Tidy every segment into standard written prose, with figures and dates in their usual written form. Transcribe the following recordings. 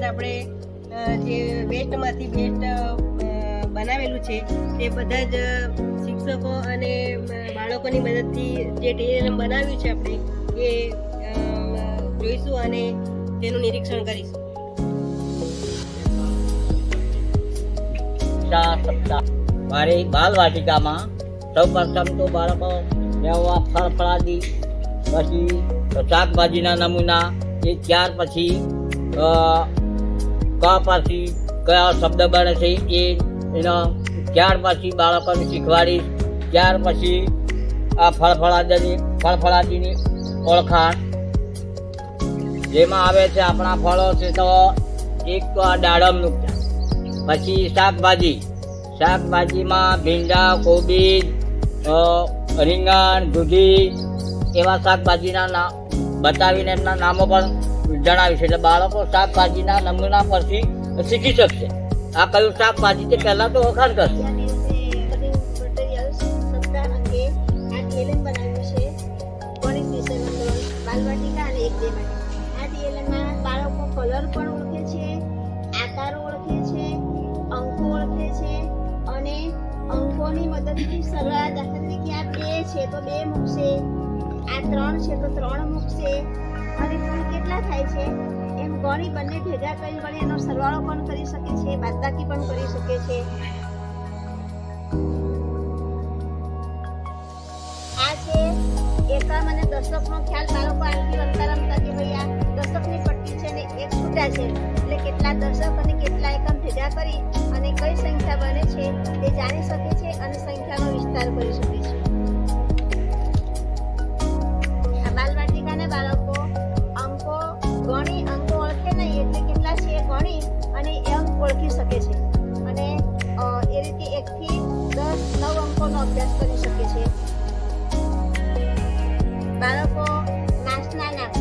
અંદર આપણે જે વેસ્ટમાંથી બેસ્ટ બનાવેલું છે તે બધા જ શિક્ષકો અને બાળકોની મદદથી જે ટીએલએમ બનાવ્યું છે આપણે એ જોઈશું અને તેનું નિરીક્ષણ કરીશું. મારી બાલવાટિકામાં સૌ પ્રથમ તો બાળકો લેવા ફળફળાદી, પછી શાકભાજીના નમૂના, એ ત્યાર પછી પછી કયા શબ્દ બને છે એનો ત્યાર પછી બાળકોને શીખવાડીશ. ત્યાર પછી આ ફળફળાદીની ઓળખાણ જેમાં આવે છે આપણા ફળો છે તો એક તો આ દાડમનું, પછી શાકભાજીમાં ભીંડા, કોબીજ, રીંગણ, દૂધી એવા શાકભાજીના બતાવીને એમના નામો પણ જણાવીશ. એટલે બાળકો શાકભાજીના નમૂના પરથી શીખી શકશે આ કયું શાકભાજી તે પહેલાં તો વખાણ કરશે. બાળકો કલર પણ ઓળખે છે, આકારો ઓળખે છે, અંકો ઓળખે છે અને અંકોની મદદથી સરળ, દાખલા તરીકે આ 2 છે તો 2 મૂકશે, આ 3 છે તો 3 મૂકશે અને કુલ કેટલા થાય છે એમ ગણી બંને ભેગા કરી વળી એનો સરવાળો પણ કરી શકે છે, બાદબાકી પણ કરી શકે છે. આ છે એકમ અને દશકનો ખ્યાલ. બાળકો આનથી રમતા રમતા કે ભાઈ આ દશકની પટ્ટી છે ને એક છૂટા છે એટલે કેટલા દશક અને કેટલા એકમ ભેગા કરી અને કઈ સંખ્યા બને છે તે જાણી શકે છે અને સંખ્યાનો વિસ્તાર કરી શકે છે. આ બાલવાટિકાના બાળકો અંકો ગણી, અંકો ઓળખે નહીં એટલે કેટલા છે ગણી અને અંક ઓળખી શકે છે અને એ રીતે 1 થી 10, 9 અંકોનો અભ્યાસ કરી શકે છે. બાળકો માસના નામ,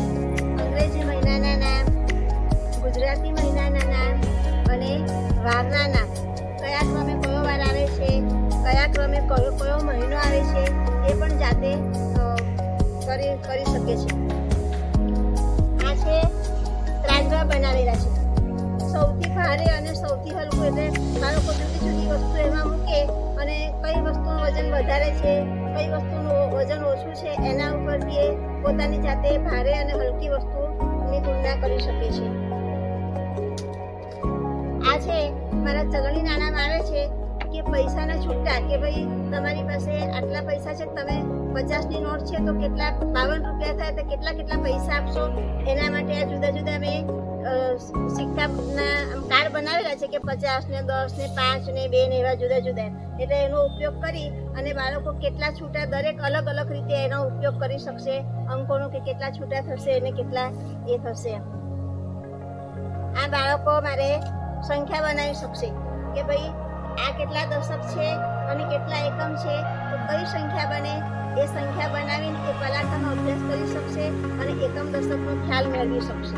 અંગ્રેજી મહિનાના નામ, ગુજરાતી મહિનાના નામ અને વારના નામ, કયા ક્રમે કયો વાર આવે છે, કયા ક્રમે કયો મહિનો આવે છે એ પણ જાતે કરી શકે છે. આ છે ત્રાંજવા બનાવેલા છે. સૌથી ભારે અને સૌથી હલકું એટલે બાળકો જુદી જુદી વસ્તુ એમાં મૂકે અને કઈ વસ્તુનું વજન વધારે છે, કઈ વસ્તુનું વજન ઓછું છે એના ઉપરથી પોતાની જાતે ભારે અને હલકી વસ્તુની તુલના કરી શકે છે. આ છે મારા ચલણી નાણાંમાં આવે છે કે પૈસાના છૂટા, કે ભાઈ તમારી પાસે આટલા પૈસા છે, તમે 50ની નોટ છે તો કેટલા 52 રૂપિયા થાય તો કેટલા પૈસા આપશો એના માટે આ જુદા જુદા મેં સિક્કાના કાર્ડ બનાવેલા છે કે 50 ને 10 ને 5 ને 2 ને એવા જુદા જુદા. એટલે એનો ઉપયોગ કરી અને બાળકો કેટલા છૂટા દરેક અલગ અલગ રીતે એનો ઉપયોગ કરી શકશે, અંકોનો કે કેટલા છૂટા થશે અને કેટલા એ થશે. આ બાળકો મારે સંખ્યા બનાવી શકશે કે ભાઈ આ કેટલા દશક છે અને કેટલા એકમ છે તો કઈ સંખ્યા બને એ સંખ્યા બનાવીને એ કલાકારનો અભ્યાસ કરી શકશે અને એકમ દશકનો ખ્યાલ મેળવી શકશે.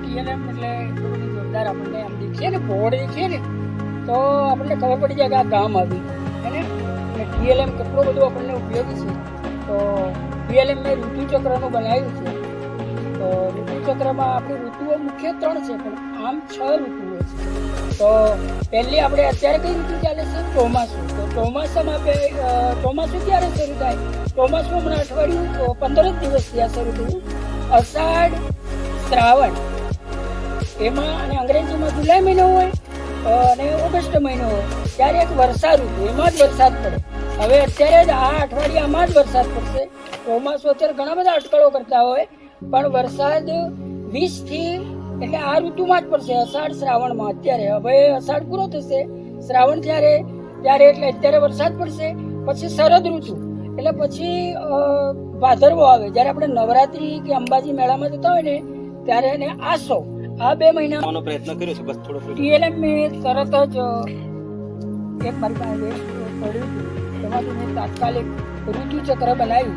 ટીએલએમ એટલે એટલું બધું જોરદાર આપણને આમ દેખીએ ને, બોર્ડ દેખીએ ને તો આપણને ખબર પડી જાય કે આ ગામ આવી અને ટીએલએમ કેટલું બધું આપણને ઉપયોગી છે. તો ટીએલએમ મેં ઋતુચક્રનું બનાવ્યું છે. તો ઋતુચક્રમાં આપણી ઋતુઓ મુખ્ય 3 છે પણ આમ 6 ઋતુઓ છે. તો પહેલી આપણે અત્યારે કઈ ઋતુ ચાલે છે? ચોમાસું. તો ચોમાસામાં ચોમાસું ક્યારે શરૂ થાય? ચોમાસું હમણાં અઠવાડિયું 15 જ દિવસ ત્યાં શરૂ થયું. અષાઢ, શ્રાવણ એમાં અને અંગ્રેજીમાં જુલાઈ મહિનો હોય અને ઓગસ્ટ મહિનો હોય ત્યારે એક વર્ષા ઋતુ, એમાં જ વરસાદ પડે. હવે અત્યારે જ આ અઠવાડિયામાં જ વરસાદ પડશે. ચોમાસું અત્યારે ઘણા બધા અટકળો કરતા હોય પણ વરસાદ 20 થી એટલે આ ઋતુમાં જ પડશે, અષાઢ શ્રાવણમાં. અત્યારે હવે અષાઢ પૂરો થશે, શ્રાવણ ત્યારે એટલે અત્યારે વરસાદ પડશે. પછી શરદ ઋતુ એટલે પછી ભાદરવો આવે, જ્યારે આપણે નવરાત્રી કે અંબાજી મેળામાં જતા હોય ને ત્યારે એને આસો. આ 2 મહિનાનો પ્રયત્ન કર્યો છે. બસ થોડો ટીએલએમ મેં તરત જ એક મારી પાસે પડ્યું હતું એમાંથી મેં તાત્કાલિક ઋતુચક્ર બનાવ્યું.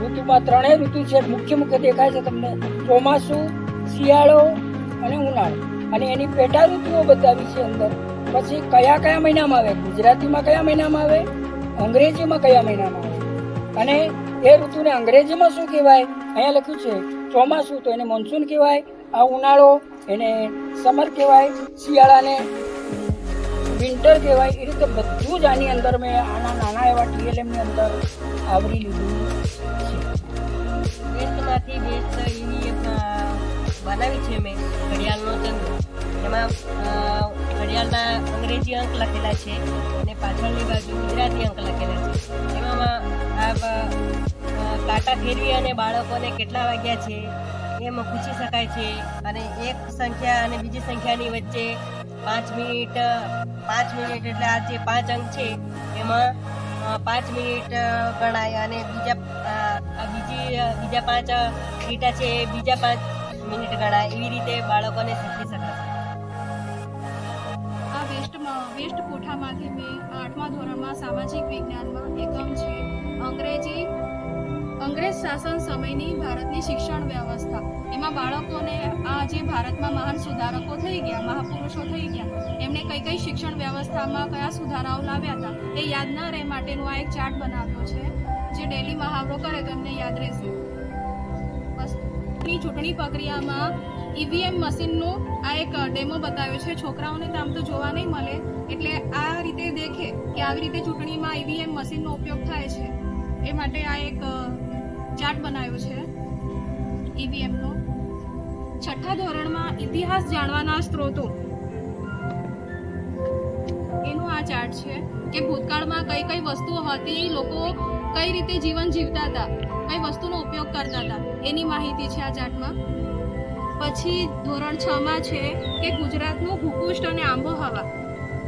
ઋતુમાં 3 ઋતુ છે, મુખ્ય દેખાય છે તમને, ચોમાસું, શિયાળો અને ઉનાળો, અને એની પેટા ઋતુઓ બતાવી છે અંદર. પછી કયા મહિનામાં આવે, ગુજરાતીમાં કયા મહિનામાં આવે, અંગ્રેજીમાં કયા મહિનામાં આવે, અને એ ઋતુને અંગ્રેજીમાં શું કહેવાય અહીંયા લખ્યું છે ચોમાસું, તો એને મોન્સૂન કહેવાય. આ ઉનાળો એને સમર કહેવાય, શિયાળાને વિન્ટર કહેવાય. એ રીતે બધું જ આની અંદર મેં આના નાના એવા TLMની અંદર આવરી લીધું છે. વેસ્ટમાંથી બેસ્ટ એવી એક બનાવી છે મેં ઘડિયાળનો ચંદ્ર. એમાં ઘડિયાળના અંગ્રેજી અંક લખેલા છે અને પાછળની બાજુ ગુજરાતી અંક લખેલા છે. એમાં કાંટા ફેરવી અને બાળકોને કેટલા વાગ્યા છે એમ પૂછી શકાય છે. અને એક સંખ્યા અને બીજી સંખ્યાની વચ્ચે 5 મિનિટ એટલે આ જે 5 અંક છે એમાં 5 મિનિટ ગણાય અને બીજા 5 લીટા છે એ બીજા 5 મિનિટ ગણાય. એવી રીતે બાળકોને શીખવી શકાય. આ વેસ્ટ કોઠામાંથી મેં 8મા ધોરણમાં સામાજિક વિજ્ઞાનમાં એકમ છે અંગ્રેજ શાસન સમયની ભારતની શિક્ષણ વ્યવસ્થા. એમાં બાળકોને આ જે ભારતમાં મહાન સુધારકો થઈ ગયા, મહાપુરુષો થઈ ગયા, એમણે કઈ શિક્ષણ વ્યવસ્થામાં કયા સુધારાઓ લાવ્યા હતા એ યાદ ન રહે માટેનું આ એક ચાર્ટ બનાવ્યો છે, જે ડેલી મહાવરો કરે તો એમને યાદ રહેશે. બસ ચૂંટણી પ્રક્રિયામાં EVM મશીનનું આ એક ડેમો બતાવ્યો છે. છોકરાઓને તો આમ તો જોવા નહીં મળે, એટલે આ રીતે દેખે કે આવી રીતે ચૂંટણીમાં EVM મશીનનો ઉપયોગ થાય છે એ માટે આ એક ચાર્ટ બનાવ્યો છે EVMનો. 6ઠ્ઠા ધોરણમાં ઇતિહાસ જાણવાના સ્ત્રોતો એનું આ ચાર્ટ છે કે ભૂતકાળમાં કઈ વસ્તુઓ હતી, લોકો કઈ રીતે જીવન જીવતા હતા, કઈ વસ્તુનો ઉપયોગ કરતા હતા એની માહિતી છે આ ચાર્ટમાં. પછી ધોરણ 6માં છે કે ગુજરાતનું ભૂપૃષ્ઠ અને આબોહવા,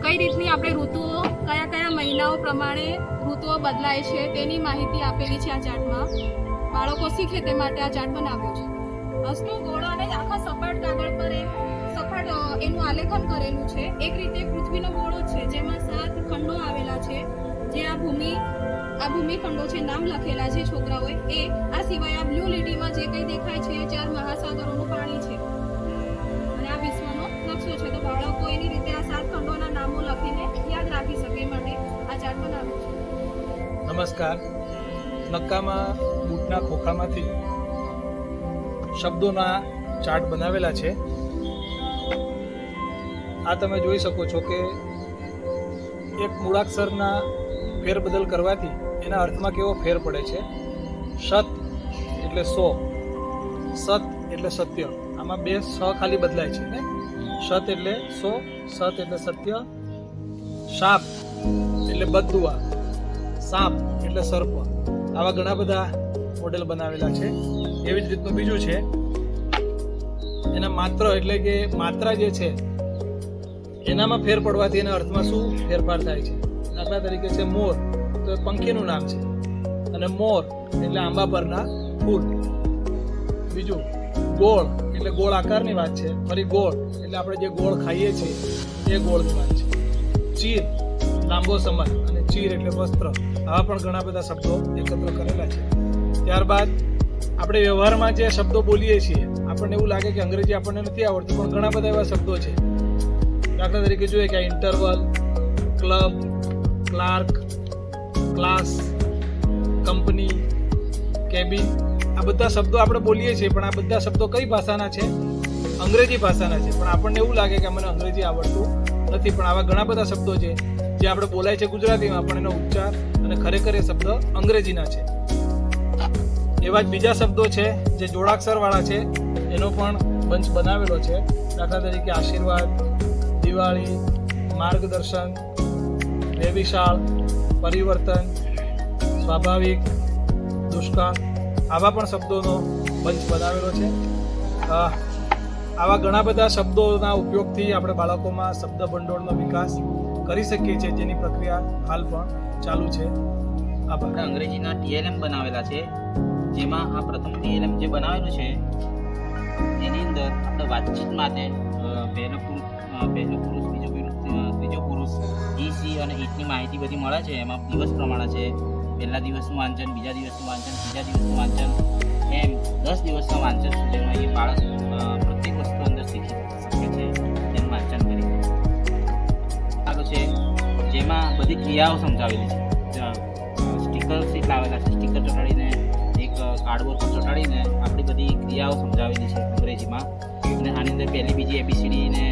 કઈ રીતની આપણે ઋતુઓ કયા મહિનાઓ પ્રમાણે ઋતુઓ બદલાય છે તેની માહિતી આપેલી છે આ ચાર્ટમાં. બાળકો શીખે તે માટે આ ચાર્ટ બનાવ્યો છે. વસ્તુ ગોળ અને આખા સપાટ કાગળ પર એનું આલેખન કરેલું છે. એક રીતે પૃથ્વીનો ગોળો છે જેમાં 7 ખંડો આવેલા છે, જે આ ભૂમિખંડો છે, નામ લખેલા છે છોકરાઓએ. આ સિવાય આ બ્લુ લીટીમાં જે કંઈ દેખાય છે 4 મહાસાગરોનું પાણી છે અને આ વિશ્વનો નકશો છે. તો બાળકો એની રીતે આ 7 ખંડોના નામો લખીને યાદ રાખી શકે માટે આ ચાર્ટ બનાવ્યો છે. નમસ્કાર. નક્કામાં બૂટના ખોખામાંથી શબ્દોના ચાર્ટ બનાવેલા છે. આ તમે જોઈ શકો છો કે એક મૂળાક્ષરના ફેરબદલ કરવાથી એના અર્થમાં કેવો ફેર પડે છે. સત એટલે 100, સત એટલે સત્ય. આમાં 2 સ ખાલી બદલાય છે ને. સત એટલે 100, સત એટલે સત્ય. શાપ એટલે બદદુઆ, સાપ એટલે સર્પ. આવા ઘણા બધા મોડેલ બનાવેલા છે. એવી જ રીતનું બીજું છે, એના માત્ર એટલે કે માત્રા જે છે એનામાં ફેર પડવાથી એના અર્થમાં શું ફેરફાર થાય છે. દાખલા તરીકે છે મોર, તો એ પંખીનું નામ છે, અને મોર એટલે આંબા પરના ફૂલ. બીજું ગોળ એટલે ગોળ આકારની વાત છે. ફરી ગોળ એટલે આપણે જે ગોળ ખાઈએ છીએ એ ગોળની વાત છે. ચીર લાંબો સમય, અને ચીર એટલે વસ્ત્ર. આવા પણ ઘણા બધા શબ્દો એકત્ર કરેલા છે. ત્યારબાદ આપણે વ્યવહારમાં જે શબ્દો બોલીએ છીએ, આપણને એવું લાગે કે અંગ્રેજી આપણને નથી આવડતું, પણ ઘણા બધા એવા શબ્દો છે. દાખલા તરીકે જોઈએ કે interval, club, clerk, class, company, cabin, આ બધા શબ્દો આપણે બોલીએ છીએ, પણ આ બધા શબ્દો કઈ ભાષાના છે? અંગ્રેજી ભાષાના છે. પણ આપણને એવું લાગે કે મને અંગ્રેજી આવડતું નથી, પણ આવા ઘણા બધા શબ્દો છે જે આપણે બોલાય છે ગુજરાતીમાં, પણ એનો ઉચ્ચાર અને ખરેખર એ શબ્દ અંગ્રેજીના છે. એવા જ બીજા શબ્દો છે જે જોડાક્ષરવાળા છે, એનો પણ બંચ બનાવેલો છે. દાખલા તરીકે આશીર્વાદ, દિવાળી, માર્ગદર્શન, બેવિશાળ, પરિવર્તન, સ્વાભાવિક, દુષ્કાળ, આવા પણ શબ્દોનો બંચ બનાવેલો છે. આવા ઘણા બધા શબ્દોના ઉપયોગથી આપણે બાળકોમાં શબ્દ ભંડોળનો વિકાસ કરી શકીએ છીએ, જેની પ્રક્રિયા હાલ પણ ચાલુ છે. આપણે અંગ્રેજીના TLM બનાવેલા છે, જેમાં આ પ્રથમ TLM જે બનાવેલું છે એની અંદર આપણે વાતચીત માટે પહેલો પુરુષ, ત્રીજો પુરુષ, સી અને ઈટની માહિતી બધી મળે છે. એમાં દિવસ પ્રમાણે છે, પહેલા દિવસનું વાંચન, બીજા દિવસનું વાંચન, ત્રીજા દિવસનું વાંચન, એમ 10 દિવસના વાંચન સુધીમાં એ બાળક પ્રત્યેક વસ્તુ અંદર શીખી શકે છે તેનું વાંચન કરી. આગળ છે જેમાં બધી ક્રિયાઓ સમજાવેલી છે. સ્ટીકર સીટ લાવેલા છે, સ્ટીકર ચોંટાડીને એક કાર્ડબોર્ડ પર ચોંટાડીને આપણી બધી ક્રિયાઓ સમજાવેલી છે અંગ્રેજીમાં. અને આની અંદર પહેલી બીજી એબીસીડી ને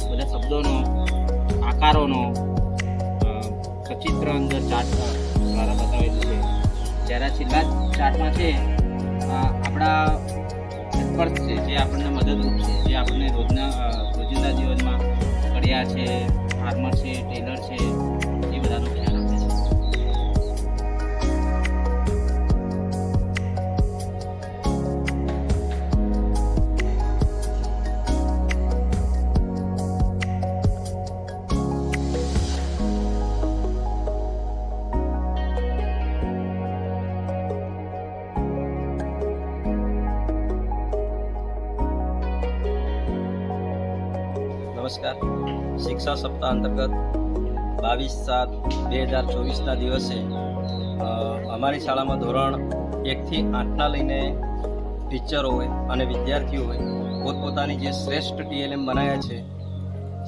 બધા શબ્દોનો આકારોનો સચિત્ર અંદર ચાર્ટ દ્વારા બતાવેલું છે. જ્યારે છેલ્લા ચાર્ટમાં છે આપણા એક્સપર્ટ છે જે આપણને મદદરૂપ છે, જે આપણને રોજિંદા જીવનમાં કડિયા છે, ફાર્મર છે, ટેલર છે, એ બધાનું ખ્યાલ આપે છે. નમસ્કાર. શિક્ષા સપ્તાહ અંતર્ગત 22/7/2024ના દિવસે અમારી શાળામાં ધોરણ 1થી 8ના લઈને ટીચરોએ અને વિદ્યાર્થીઓએ પોતપોતાની જે શ્રેષ્ઠ TLM બનાવ્યા છે,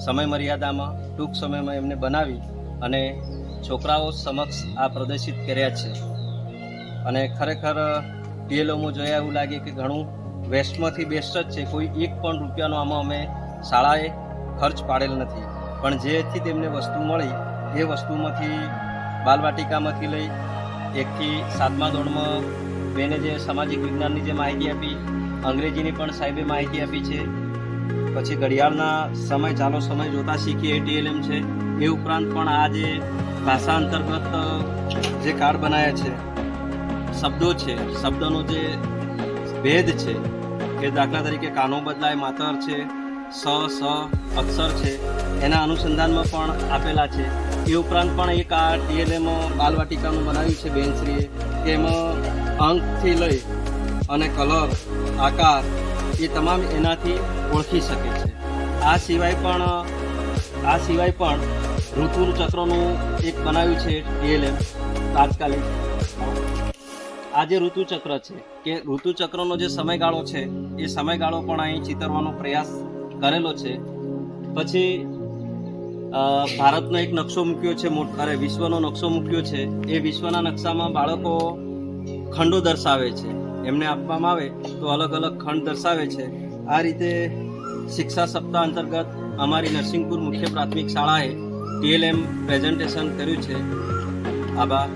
સમય મર્યાદામાં ટૂંક સમયમાં એમને બનાવી અને છોકરાઓ સમક્ષ આ પ્રદર્શિત કર્યા છે. અને ખરેખર TLMમાં જોયા એવું લાગે કે ઘણું વેસ્ટમાંથી બેસ્ટ જ છે. કોઈ એક પણ રૂપિયાનો આમાં અમે શાળાએ ખર્ચ પાડેલ નથી, પણ જેથી તેમને વસ્તુ મળી એ વસ્તુમાંથી બાલવાટિકામાંથી લઈ 1થી 7મા ધોરણમાં બેને જે સામાજિક વિજ્ઞાનની જે માહિતી આપી, અંગ્રેજીની પણ સાહેબે માહિતી આપી છે. પછી ઘડિયાળના સમય ચાલો સમય જોતા શીખીએ એ TLM છે. એ ઉપરાંત પણ આ જે ભાષા અંતર્ગત જે કાર્ડ બનાવ્યા છે, શબ્દો છે, શબ્દોનો જે ભેદ છે, કે દાખલા તરીકે કાનો બદલાય માતર છે, સ અક્ષર છે, એના અનુસંધાનમાં પણ આપેલા છે. એ ઉપરાંત પણ એક આ TLM બાલવાટિકાનું બનાવ્યું છે બેનશ્રીએ, કે એમાં અંકથી લઈ અને કલર, આકાર એ તમામ એનાથી ઓળખી શકે છે. આ સિવાય પણ ઋતુ ચક્રનું એક બનાવ્યું છે TLM તાત્કાલિક. આ જે ઋતુચક્ર છે, કે ઋતુચક્રનો જે સમયગાળો છે એ સમયગાળો પણ અહીં ચિતરવાનો પ્રયાસ કરેલો છે. પછી ભારતનો એક નકશો મૂક્યો છે, વિશ્વનો નકશો મૂક્યો છે. એ વિશ્વના નકશામાં બાળકો ખંડો દર્શાવે છે, એમને આપવામાં આવે તો અલગ અલગ ખંડ દર્શાવે છે. આ રીતે શિક્ષા સપ્તાહ અંતર્ગત અમારી નરસિંહપુર મુખ્ય પ્રાથમિક શાળાએ TLM પ્રેઝન્ટેશન કર્યું છે. આભાર.